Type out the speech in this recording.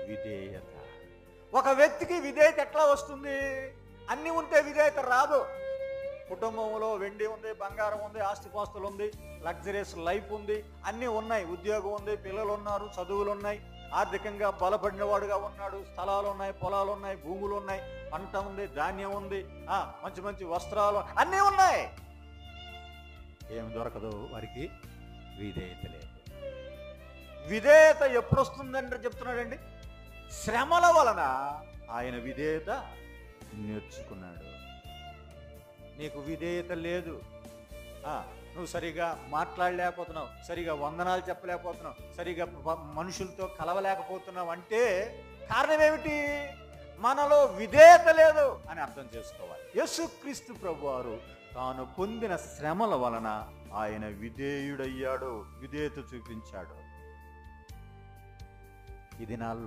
విధేయత. ఒక వ్యక్తికి విధేయత ఎట్లా వస్తుంది? అన్నీ ఉంటే విధేయత రాదు. కుటుంబంలో వెండి ఉంది, బంగారం ఉంది, ఆస్తిపాస్తులు ఉంది, లగ్జరీస్ లైఫ్ ఉంది, అన్నీ ఉన్నాయి, ఉద్యోగం ఉంది, పిల్లలు ఉన్నారు, చదువులు ఉన్నాయి, ఆర్థికంగా బలపడినవాడుగా ఉన్నాడు, స్థలాలు ఉన్నాయి, పొలాలు ఉన్నాయి, భూములు ఉన్నాయి, పంట ఉంది, ధాన్యం ఉంది, మంచి మంచి వస్త్రాలు అన్నీ ఉన్నాయి. ఏమి దొరకదు వారికి? విధేయత లేదు. విధేయత ఎప్పుడు వస్తుందంటే చెప్తున్నాడండి, శ్రమల వలన ఆయన విధేయత నేర్చుకున్నాడు. నీకు విధేయత లేదు, నువ్వు సరిగా మాట్లాడలేకపోతున్నావు, సరిగా వందనాలు చెప్పలేకపోతున్నావు, సరిగా మనుషులతో కలవలేకపోతున్నావు అంటే కారణం ఏమిటి? మనలో విధేయత లేదు అని అర్థం చేసుకోవాలి. యేసుక్రీస్తు ప్రభువారు తాను పొందిన శ్రమల వలన ఆయన విధేయుడయ్యాడు, విధేయత చూపించాడు. ఈ దినాల్లో